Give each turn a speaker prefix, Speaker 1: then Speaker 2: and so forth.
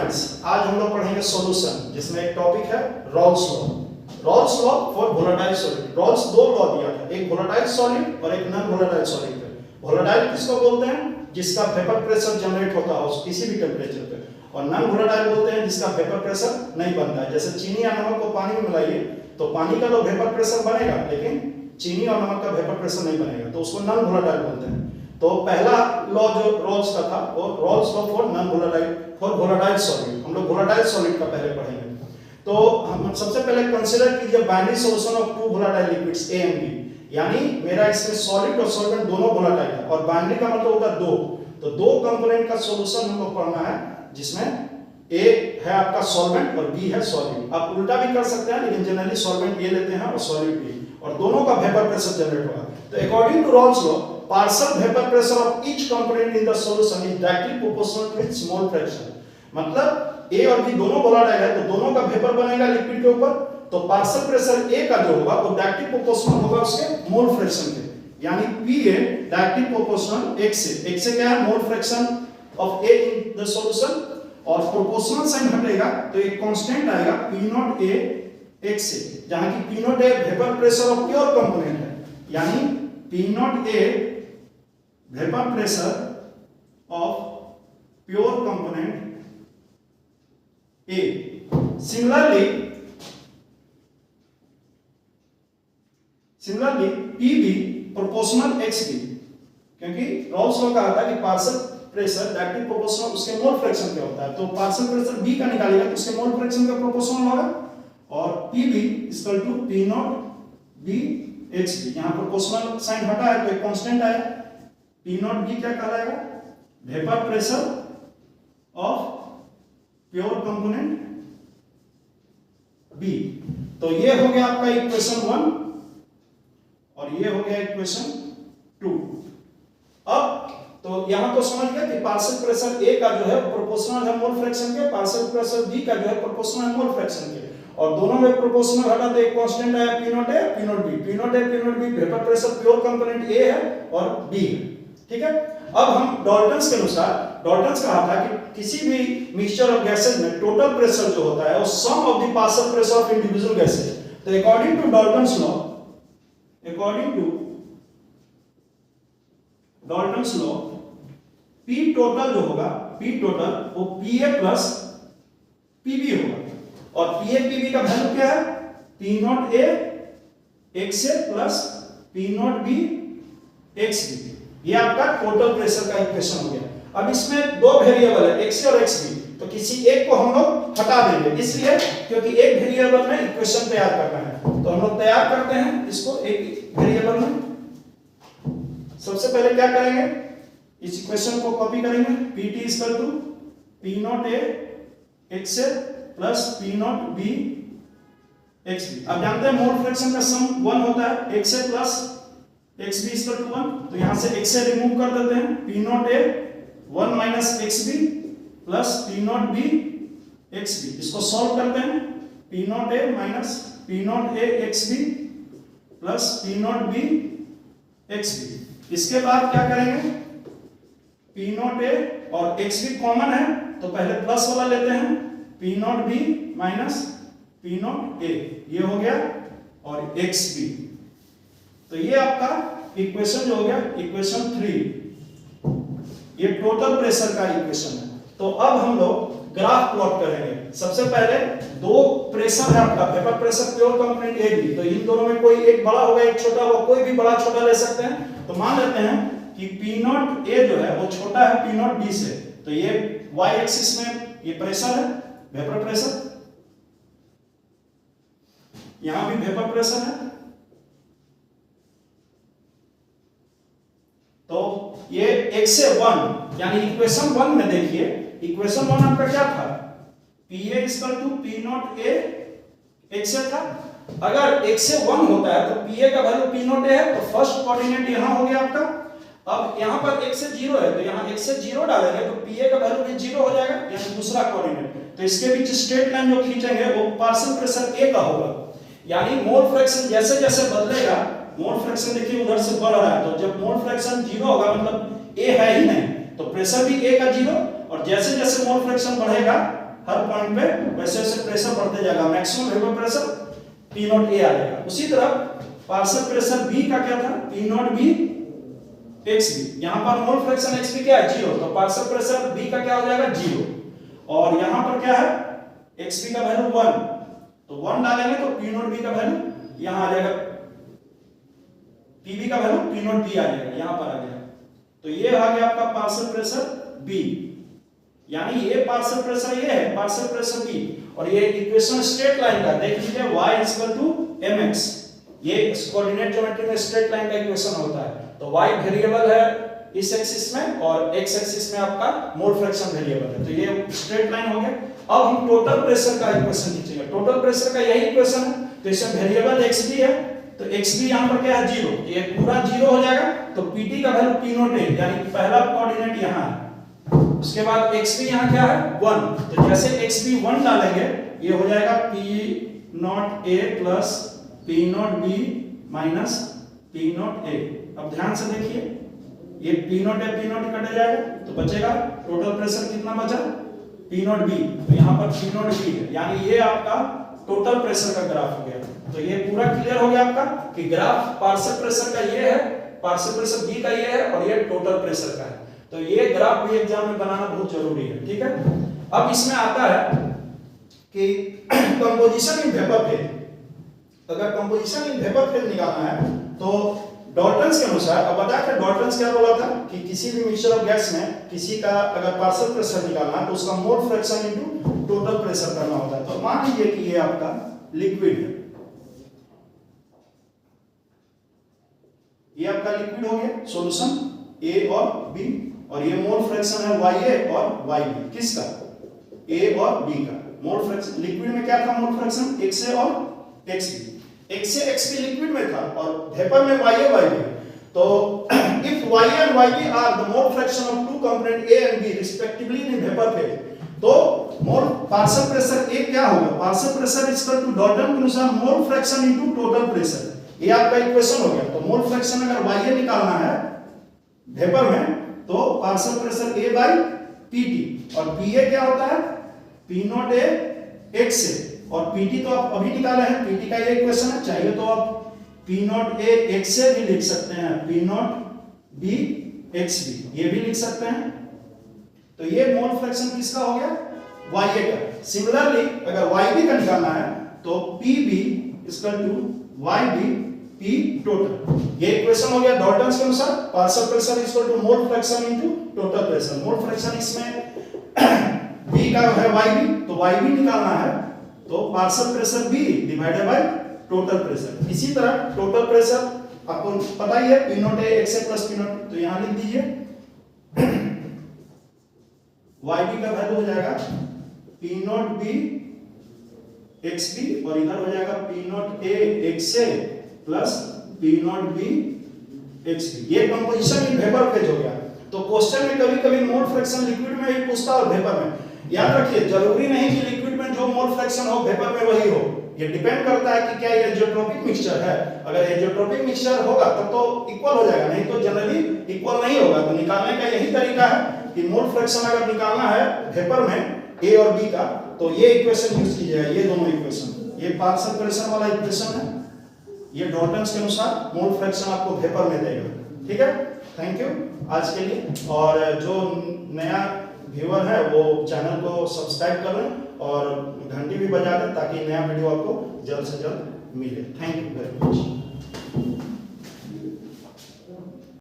Speaker 1: Students, आज हम लोग पढ़ेंगे सॉल्यूशन, जिसमें एक टॉपिक है Raoult's law. Raoult's law for volatile solid. Raoult's दो लॉ दिया था, एक वोलेटाइल सॉलिड और एक नॉन वोलेटाइल सॉलिड पे। वोलेटाइल किसको बोलते हैं? जिसका वेपर प्रेशर जनरेट होता हो किसी भी टेम्परेचर पे, और नॉन वोलेटाइल बोलते हैं जिसका वेपर प्रेशर नहीं बनता है। जैसे चीनी या नमक को पानी में मिलाइए तो पानी का तो वेपर प्रेशर बनेगा, लेकिन चीनी और नमक का वेपर प्रेशर नहीं बनेगा, तो उसको नॉन वोलेटाइल बोलते हैं। तो पहला लॉ जो रॉल्स का था वो Rawls law for non volatile for volatile solid. हम लोग वोलेटाइल सॉलिड का पहले पढ़ेंगे। तो हम सबसे पहले कंसीडर कीजिए binary solution of two volatile liquids A and B. यानी मेरा इसमें सॉलिड और सॉल्वेंट दोनों वोलेटाइल है, और बाइनरी का मतलब होता है दो। तो दो कंपोनेंट का सॉल्यूशन हमको पढ़ना है, जिसमें ए है आपका सॉल्वेंट और बी है सॉलिड। आप उल्टा भी कर सकते हैं, लेकिन जनरली सॉल्वेंट ए लेते हैं और सॉलिड बी, और दोनों का वेपर प्रेशर जनरेट होगा। तो according to Raoult's law, partial vapour pressure of each component in the solution is directly proportional to its mole fraction. मतलब ए और बी दोनों वोलेटाइल है, तो दोनों का वेपर बनेगा लिक्विड के ऊपर, तो पार्शियल प्रेशर ए का जो होगा वो डायरेक्टली प्रोपोर्शनल होगा उसके मोल फ्रैक्शन के। यानी P A directly proportional x से। एक्स से क्या है? Mole fraction of A in the solution, और प्रोपोर्शनल साइन हटेगा तो एक कांस्टेंट आएगा पी नॉट ए एक्स से, जहां की P naught A vapour pressure of pure component है। यानी P naught A vapour pressure of pure component A. Similarly P B proportional x B, क्योंकि रॉल्स लॉ कहा था कि पार्शियल प्रेशर डायरेक्टली प्रोपोर्शनल उसके मोल फ्रैक्शन पे होता है। तो पार्शियल प्रेशर बी का निकालेगा तो उसके मोल फ्रैक्शन का प्रोपोर्शनल होगा, और P B equal to P naught B x B. यहां प्रोपोर्शनल साइन हटा है तो एक कांस्टेंट आया। पी नॉट बी क्या कहलाएगा? Vapour pressure of pure component B. तो ये हो गया आपका इक्वेशन 1 और ये हो गया इक्वेशन 2। अब तो यहां तो समझ गए कि पार्शियल प्रेशर ए का जो है प्रोपोर्शनल है मोल फ्रैक्शन के, पार्शियल प्रेशर बी का जो है प्रोपोर्शनल है मोल फ्रैक्शन के, और दोनों में प्रोपोर्शनल हटा तो एक कांस्टेंट आया P naught A P naught B. P naught A P naught B vapour pressure pure component ए है और बी है। ठीक है। अब हम डॉल्टन्स के अनुसार, डॉल्टन्स कहा था कि किसी भी मिक्सचर ऑफ गैसेस में टोटल प्रेशर जो होता है वो sum of the partial pressure of individual gases. तो according to Dalton's law, P total जो होगा, P टोटल वो Pa प्लस Pb होगा, और Pa Pb का वैल्यू क्या है? P naught A XA plus P naught B XB। ये आपका टोटल प्रेशर का इक्वेशन हो गया। अब इसमें दो वेरिएबल है XA और XB, तो किसी एक को हम लोग हटा देंगे, इसलिए क्योंकि एक वेरिएबल में इक्वेशन तैयार करना है। तो हम लोग तैयार करते हैं इसको एक वेरिएबल में। सबसे पहले क्या करेंगे? इस इक्वेशन को कॉपी करेंगे। Pt equal to P naught A XA plus P naught B XB। अब जानते हैं मोल फ्रैक्शन का सम 1 होता है, XA plus XB equal to 1। तो यहां से XA रिमूव कर देते हैं। P naught A 1 minus XB plus P naught B XB। इसको सॉल्व करते हैं। P naught A minus P naught A XB plus P naught B XB। इसके बाद क्या करेंगे? P नॉट A और XB कॉमन है तो पहले प्लस वाला लेते हैं, P naught B minus P naught A, ये हो गया, और XB। तो ये आपका इक्वेशन जो हो गया इक्वेशन 3। ये टोटल प्रेशर का इक्वेशन है। तो अब हम लोग ग्राफ प्लॉट करेंगे। सबसे पहले दो प्रेशर है आपका, vapour pressure pure component A B, तो इन दोनों में कोई एक बड़ा होगा एक छोटा होगा, कोई भी बड़ा छोटा ले सकते हैं। तो मान लेते हैं कि P नॉट A जो है वो छोटा है P नॉट B से, तो ये y एक्सिस में ये प्रेशर है, वेपर प्रेशर, यहां भी वेपर प्रेशर है। तो ये x से 1, यानी इक्वेशन 1 में देखिए, इक्वेशन 1 आपका क्या था? Pa equal to P naught A XA था। अगर x से 1 होता है तो Pa का वैल्यू P नॉट A है, तो फर्स्ट कोऑर्डिनेट यहां हो गया आपका। अब यहां पर x से 0 है, तो यहां x से 0 डालेंगे तो Pa का वैल्यू भी 0 हो जाएगा, यानी दूसरा कोऑर्डिनेट। तो इसके बीच स्ट्रेट लाइन जो खींचेंगे वो पार्शियल प्रेशर A का होगा। यानी मोल फ्रैक्शन जैसे जैसे बदलेगा, मोल फ्रैक्शन देखिए उधर से बढ़ रहा है, तो जब मोल फ्रैक्शन 0 होगा मतलब A है ही नहीं, तो प्रेशर भी A का 0, और जैसे जैसे मोल फ्रैक्शन बढ़ेगा हर पॉइंट पे वैसे वैसे प्रेशर बढ़ते जाएगा, maximum vapour pressure P naught A आ जाएगा। उसी तरह पार्शियल प्रेशर B का क्या था, P नॉट B XB। यहाँ पर मोल फ्रैक्शन XB क्या है, 0, तो पार्शियल प्रेशर B का क्या हो जाएगा, 0। और यहाँ पर क्या है, XB का वैल्यू 1, तो 1 डालेंगे तो P नॉट B का वैल्यू यहाँ आ जाएगा, PB का वैल्यू P नॉट B आ जाएगा, यहाँ पर आ जाएगा। तो ये आ गया आपका पार्शियल प्रेशर B, यानी ये पार्शियल प्रेशर ये है, पार्शियल प्रेशर B। और ये इक्वेशन स्ट्रेट लाइन का देख लीजिए, y mx, ये कोऑर्डिनेट ज्योमेट्री में स्ट्रेट लाइन का इक्वेशन होता है। तो y वेरिएबल है इस एक्सिस में और x एक्सिस में आपका मोल फ्रैक्शन वेरिएबल है, तो ये स्ट्रेट लाइन हो गया। अब हम टोटल प्रेशर का इक्वेशन खींचेंगे। टोटल प्रेशर का यही इक्वेशन है, तो इसमें वेरिएबल xb है, तो xb यहां पर क्या है, 0, ये पूरा 0 हो जाएगा। तो pt का वैल्यू P नॉट A, यानी पहला कोऑर्डिनेट यहां है, उसके बाद xb यहां क्या है, 1, तो जैसे xb 1 डालेंगे ये हो जाएगा P naught A plus P naught B minus P naught A। अब ध्यान से देखिए, ये P naught A P not cut जाएगा तो बचेगा टोटल प्रेशर कितना बचा, P नॉट B, तो यहाँ पर P नॉट B है, यानी ये आपका टोटल प्रेशर का ग्राफ हो गया। तो ये पूरा क्लियर हो गया आपका कि ग्राफ पार्शियल प्रेशर का ये है, पार्शियल प्रेशर B का ये है और ये टोटल प्रेशर का है। तो ये ग्राफ भी एग्जाम में बनाना बहुत जरूरी है, ठीक है। अब इसमें आता है कि कंपोजिशन इन वेपर फेज। अगर कंपोजिशन इन वेपर फेज निकालना है तो डॉल्टन्स के अनुसार, अब बताया था डॉल्टन्स क्या बोला था कि किसी भी मिक्सचर ऑफ गैस में किसी का अगर पार्शियल प्रेशर निकालना है तो उसका मोल फ्रैक्शन इनटू टोटल प्रेशर करना होता है। तो मान लीजिए कि ये आपका लिक्विड है, ये आपका लिक्विड हो गया सॉल्यूशन A और B, और ये मोल फ्रैक्शन है YA और YB, किसका, A और B का मोल फ्रैक्शन। लिक्विड में क्या था मोल फ्रैक्शन, XA और XB, XA XB लिक्विड में था और वेपर में YA YB। तो if YA and YB are the mole fraction of two component A and B respectively in vapor phase, तो मोल पार्शियल प्रेशर A क्या होगा, partial pressure is equal to Dalton के अनुसार mole fraction into total pressure. ये आपका equation हो गया। तो मोल फ्रैक्शन अगर YA निकालना है वेपर में तो partial pressure A by PT, और PA क्या होता है, P नॉट A XA, और PT तो आप अभी निकाले हैं, PT का ये इक्वेशन है। चाहिए तो आप P नॉट A XA भी लिख सकते हैं, P नॉट B XB ये भी लिख सकते हैं। तो ये मोल फ्रैक्शन किसका हो गया, YA का। सिमिलरली अगर YB का निकालना है तो PB equal to YB P total. ये इक्वेशन हो गया डॉल्टन्स के अनुसार, partial pressure equal to mole fraction into total pressure. Mole fraction इसमें B का है YB, तो YB निकालना है तो partial pressure B divided by total pressure. इसी तरह टोटल प्रेशर आपको पता ही है P naught A XA plus P not, तो यहां लिख दीजिए YB का वैल्यू हो जाएगा P नॉट B XB, और इधर हो जाएगा P naught A XA plus P naught B XB। ये कंपोजिशन इन वेपर फेज हो गया। तो क्वेश्चन में कभी-कभी मोल फ्रैक्शन लिक्विड में ही पूछता है और वेपर में। याद रखिए जरूरी नहीं कि लिक्विड में जो मोल फ्रैक्शन हो वेपर में वही हो, ये डिपेंड करता है कि क्या ये एजेट्रोपिक मिक्सचर है। अगर एजेट्रोपिक मिक्सचर होगा तब तो इक्वल हो जाएगा, नहीं तो जनरली इक्वल नहीं होगा। तो निकालने का यही तरीका है कि मोल फ्रैक्शन अगर निकालना है वेपर में A और B का तो ये इक्वेशन यूज कीजिएगा, ये दोनों इक्वेशन। ये पार्शियल प्रेशर वाला इक्वेशन है, ये डॉल्टन्स के अनुसार मोल फ्रैक्शन आपको वेपर में देगा, ठीक है। थैंक यू आज के लिए, और जो नया व्यूअर है वो चैनल को सब्सक्राइब कर लें और घंटी भी बजा दें ताकि नया वीडियो आपको जल्द से जल्द मिले। Thank you very much.